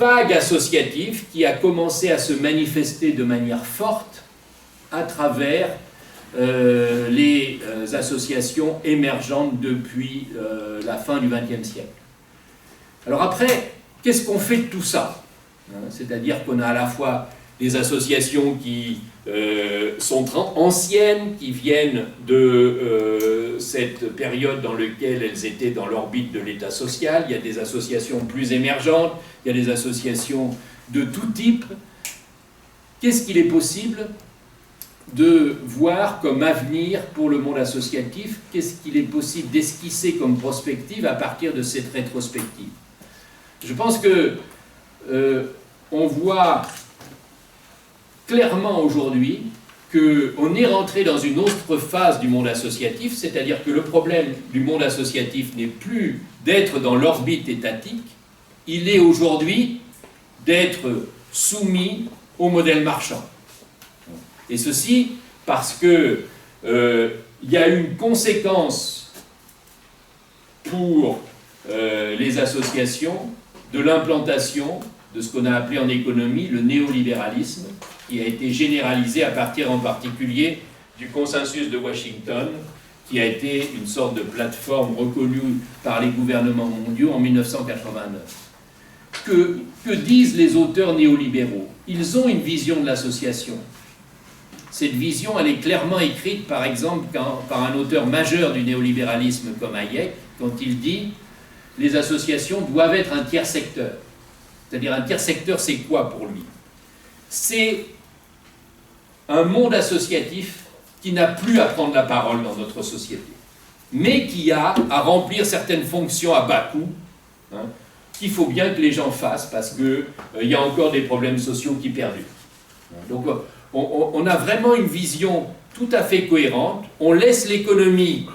vague associative qui a commencé à se manifester de manière forte à travers les associations émergentes depuis la fin du XXe siècle. Alors après, qu'est-ce qu'on fait de tout ça? C'est-à-dire qu'on a à la fois des associations qui sont anciennes, qui viennent de cette période dans laquelle elles étaient dans l'orbite de l'État social. Il y a des associations plus émergentes, il y a des associations de tout type. Qu'est-ce qu'il est possible de voir comme avenir pour le monde associatif? Qu'est-ce qu'il est possible d'esquisser comme prospective à partir de cette rétrospective? Je pense que on voit clairement aujourd'hui qu'on est rentré dans une autre phase du monde associatif, c'est-à-dire que le problème du monde associatif n'est plus d'être dans l'orbite étatique, il est aujourd'hui d'être soumis au modèle marchand. Et ceci parce que il y a une conséquence pour les associations de l'implantation de ce qu'on a appelé en économie le néolibéralisme, qui a été généralisé à partir en particulier du consensus de Washington, qui a été une sorte de plateforme reconnue par les gouvernements mondiaux en 1989. Que disent les auteurs néolibéraux? Ils ont une vision de l'association. Cette vision, elle est clairement écrite, par exemple, par un auteur majeur du néolibéralisme comme Hayek, quand il dit « les associations doivent être un tiers secteur ». C'est-à-dire un tiers secteur, c'est quoi pour lui? C'est un monde associatif qui n'a plus à prendre la parole dans notre société, mais qui a à remplir certaines fonctions à bas coût, qu'il faut bien que les gens fassent parce qu'il y a encore des problèmes sociaux qui perdurent. Donc on a vraiment une vision tout à fait cohérente. On laisse l'économie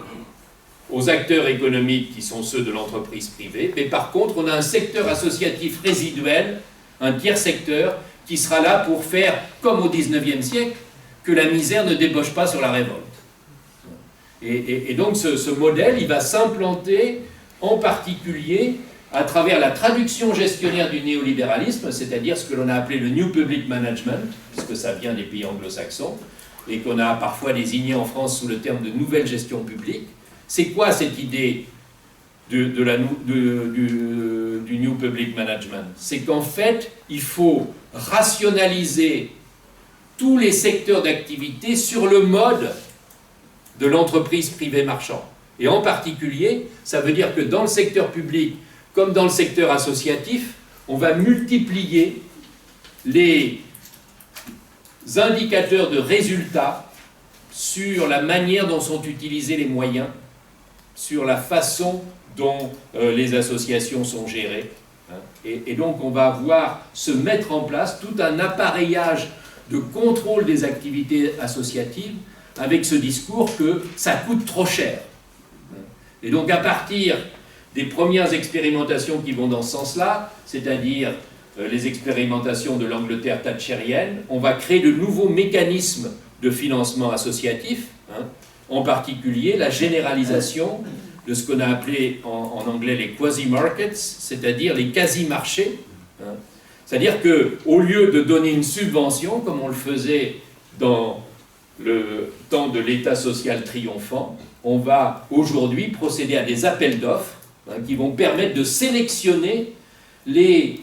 aux acteurs économiques qui sont ceux de l'entreprise privée, mais par contre on a un secteur associatif résiduel, un tiers secteur, qui sera là pour faire, comme au XIXe siècle, que la misère ne débauche pas sur la révolte. Et donc ce modèle, il va s'implanter en particulier à travers la traduction gestionnaire du néolibéralisme, c'est-à-dire ce que l'on a appelé le New Public Management, puisque ça vient des pays anglo-saxons, et qu'on a parfois désigné en France sous le terme de nouvelle gestion publique. C'est quoi cette idée du New Public Management? C'est qu'en fait, il faut rationaliser tous les secteurs d'activité sur le mode de l'entreprise privée marchande. Et en particulier, ça veut dire que dans le secteur public, comme dans le secteur associatif, on va multiplier les indicateurs de résultats sur la manière dont sont utilisés les moyens, sur la façon dont les associations sont gérées. Et donc on va voir se mettre en place tout un appareillage de contrôle des activités associatives avec ce discours que ça coûte trop cher. Et donc à partir des premières expérimentations qui vont dans ce sens-là, c'est-à-dire les expérimentations de l'Angleterre thatchérienne, on va créer de nouveaux mécanismes de financement associatif, en particulier la généralisation de ce qu'on a appelé en anglais les quasi-markets, c'est-à-dire les quasi-marchés. C'est-à-dire qu'au lieu de donner une subvention, comme on le faisait dans le temps de l'État social triomphant, on va aujourd'hui procéder à des appels d'offres qui vont permettre de sélectionner les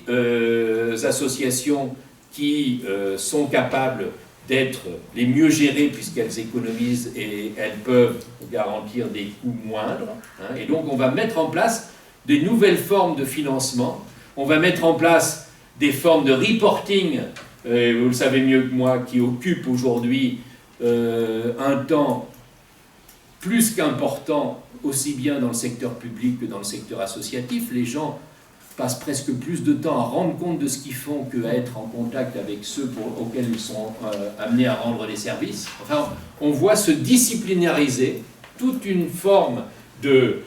associations qui sont capables d'être les mieux gérées puisqu'elles économisent et elles peuvent garantir des coûts moindres. Et donc on va mettre en place des nouvelles formes de financement, on va mettre en place des formes de reporting, vous le savez mieux que moi, qui occupent aujourd'hui un temps plus qu'important, aussi bien dans le secteur public que dans le secteur associatif. Les gens passent presque plus de temps à rendre compte de ce qu'ils font qu'à être en contact avec ceux auxquels ils sont amenés à rendre des services. Enfin, on voit se disciplinariser toute une forme de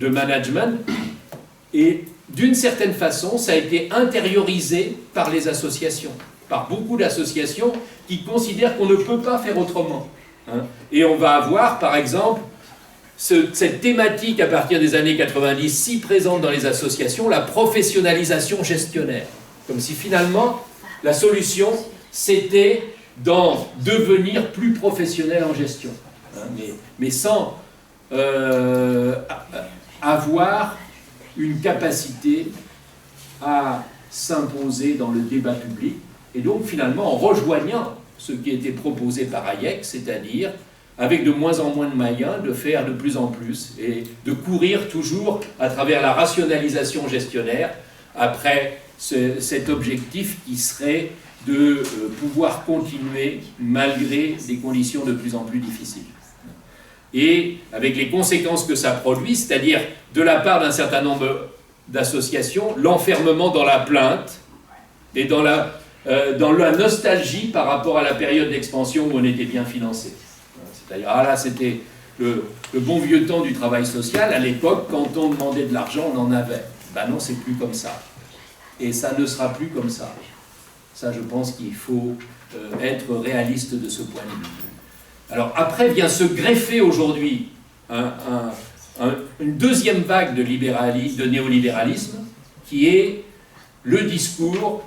management, et d'une certaine façon, ça a été intériorisé par les associations, par beaucoup d'associations qui considèrent qu'on ne peut pas faire autrement. Et on va avoir, par exemple, cette thématique à partir des années 90 si présente dans les associations, la professionnalisation gestionnaire. Comme si finalement la solution c'était d'en devenir plus professionnel en gestion, hein, mais sans avoir une capacité à s'imposer dans le débat public, et donc finalement en rejoignant ce qui était proposé par Hayek, c'est-à-dire avec de moins en moins de moyens, de faire de plus en plus, et de courir toujours à travers la rationalisation gestionnaire, après cet objectif qui serait de pouvoir continuer malgré des conditions de plus en plus difficiles. Et avec les conséquences que ça produit, c'est-à-dire de la part d'un certain nombre d'associations, l'enfermement dans la plainte et dans la nostalgie par rapport à la période d'expansion où on était bien financé. C'est-à-dire, ah là, c'était le bon vieux temps du travail social. À l'époque, quand on demandait de l'argent, on en avait. Ben non, c'est plus comme ça. Et ça ne sera plus comme ça. Ça, je pense qu'il faut être réaliste de ce point de vue. Alors, après vient se greffer aujourd'hui une deuxième vague de néolibéralisme, qui est le discours,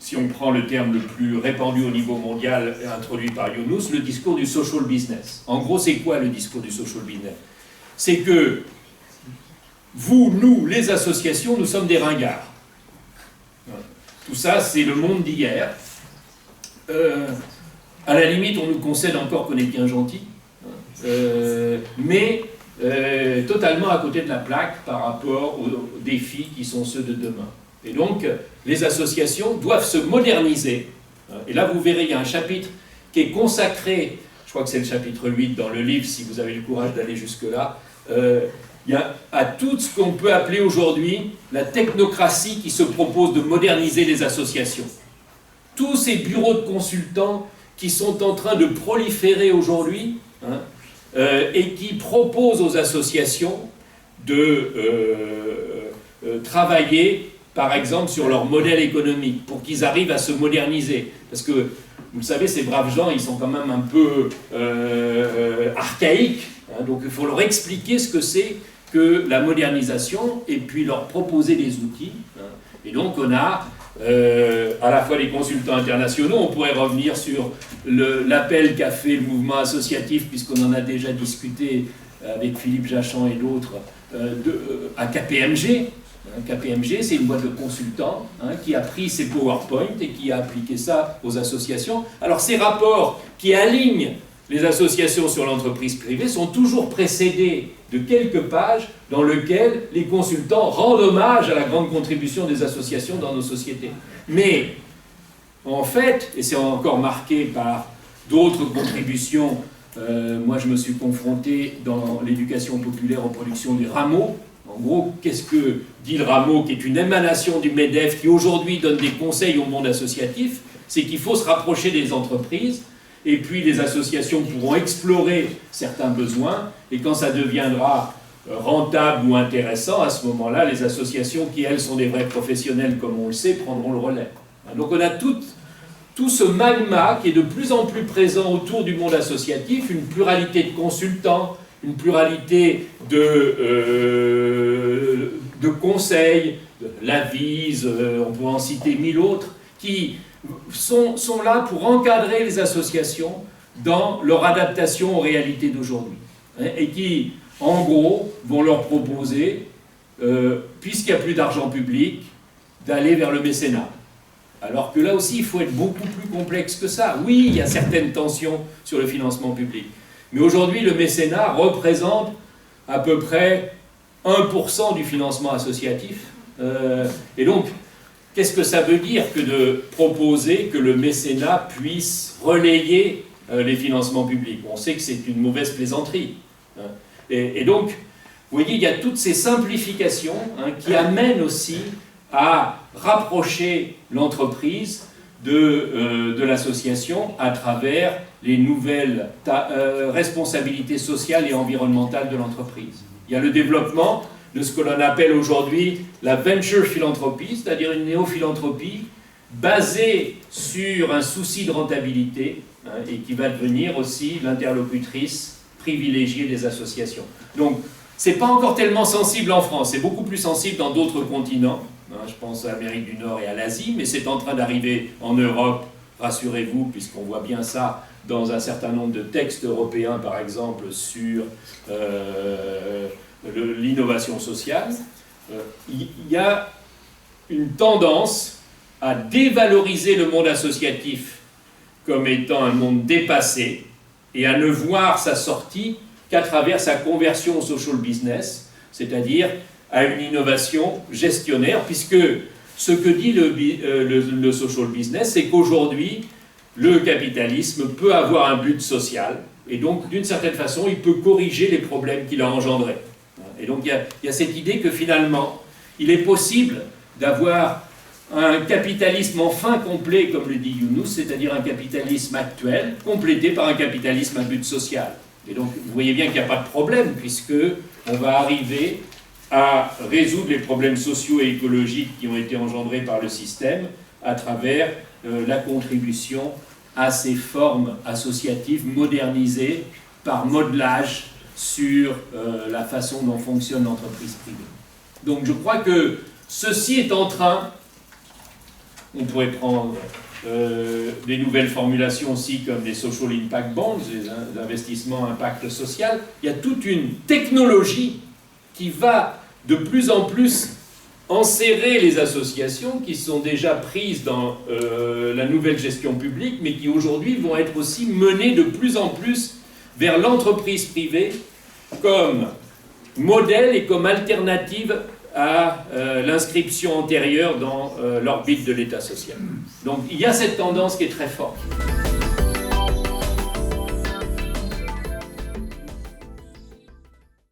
si on prend le terme le plus répandu au niveau mondial, introduit par Yunus, le discours du social business. En gros, c'est quoi le discours du social business? C'est que vous, nous, les associations, nous sommes des ringards. Tout ça, c'est le monde d'hier. À la limite, on nous concède encore qu'on est bien gentil, mais totalement à côté de la plaque par rapport aux défis qui sont ceux de demain. Et donc, les associations doivent se moderniser. Et là, vous verrez, il y a un chapitre qui est consacré, je crois que c'est le chapitre 8 dans le livre, si vous avez le courage d'aller jusque-là, il y a à tout ce qu'on peut appeler aujourd'hui la technocratie qui se propose de moderniser les associations. Tous ces bureaux de consultants qui sont en train de proliférer aujourd'hui, hein, et qui proposent aux associations de travailler, par exemple, sur leur modèle économique, pour qu'ils arrivent à se moderniser. Parce que, vous le savez, ces braves gens, ils sont quand même un peu archaïques, hein, donc il faut leur expliquer ce que c'est que la modernisation, et puis leur proposer des outils. Hein. Et donc on a à la fois les consultants internationaux, on pourrait revenir sur l'appel qu'a fait le mouvement associatif, puisqu'on en a déjà discuté avec Philippe Jachan et d'autres, à KPMG. KPMG, c'est une boîte de consultants, hein, qui a pris ses PowerPoint et qui a appliqué ça aux associations. Alors ces rapports qui alignent les associations sur l'entreprise privée sont toujours précédés de quelques pages dans lesquelles les consultants rendent hommage à la grande contribution des associations dans nos sociétés. Mais, en fait, et c'est encore marqué par d'autres contributions, moi je me suis confronté dans l'éducation populaire aux productions du Rameau. En gros, qu'est-ce que dit le Rameau, qui est une émanation du MEDEF, qui aujourd'hui donne des conseils au monde associatif? C'est qu'il faut se rapprocher des entreprises, et puis les associations pourront explorer certains besoins, et quand ça deviendra rentable ou intéressant, à ce moment-là, les associations qui, elles, sont des vrais professionnels, comme on le sait, prendront le relais. Donc on a tout ce magma qui est de plus en plus présent autour du monde associatif, une pluralité de consultants, une pluralité de conseils, l'Avise, on peut en citer 1000 autres, qui sont là pour encadrer les associations dans leur adaptation aux réalités d'aujourd'hui. Et qui, en gros, vont leur proposer, puisqu'il n'y a plus d'argent public, d'aller vers le mécénat. Alors que là aussi, il faut être beaucoup plus complexe que ça. Oui, il y a certaines tensions sur le financement public. Mais aujourd'hui, le mécénat représente à peu près 1% du financement associatif. Et donc, qu'est-ce que ça veut dire que de proposer que le mécénat puisse relayer les financements publics? On sait que c'est une mauvaise plaisanterie. Et donc, vous voyez, il y a toutes ces simplifications, hein, qui amènent aussi à rapprocher l'entreprise de l'association à travers les nouvelles responsabilités sociales et environnementales de l'entreprise. Il y a le développement de ce que l'on appelle aujourd'hui la venture philanthropie, c'est-à-dire une néo-philanthropie basée sur un souci de rentabilité, hein, et qui va devenir aussi l'interlocutrice privilégier les associations. Donc, ce n'est pas encore tellement sensible en France, c'est beaucoup plus sensible dans d'autres continents. Je pense à l'Amérique du Nord et à l'Asie, mais c'est en train d'arriver en Europe, rassurez-vous, puisqu'on voit bien ça dans un certain nombre de textes européens, par exemple, sur l'innovation sociale. Il y a une tendance à dévaloriser le monde associatif comme étant un monde dépassé et à ne voir sa sortie qu'à travers sa conversion au social business, c'est-à-dire à une innovation gestionnaire, puisque ce que dit le social business, c'est qu'aujourd'hui, le capitalisme peut avoir un but social, et donc, d'une certaine façon, il peut corriger les problèmes qu'il a engendrés. Et donc, il y a cette idée que finalement, il est possible d'avoir un capitalisme enfin complet, comme le dit Yunus, c'est-à-dire un capitalisme actuel, complété par un capitalisme à but social. Et donc, vous voyez bien qu'il n'y a pas de problème, puisqu'on va arriver à résoudre les problèmes sociaux et écologiques qui ont été engendrés par le système à travers la contribution à ces formes associatives modernisées par modelage sur la façon dont fonctionne l'entreprise privée. Donc je crois que ceci est en train, on pourrait prendre des nouvelles formulations aussi comme les social impact bonds, les investissements impact social, il y a toute une technologie qui va de plus en plus enserrer les associations qui sont déjà prises dans la nouvelle gestion publique, mais qui aujourd'hui vont être aussi menées de plus en plus vers l'entreprise privée comme modèle et comme alternative à l'inscription antérieure dans l'orbite de l'État social. Donc il y a cette tendance qui est très forte.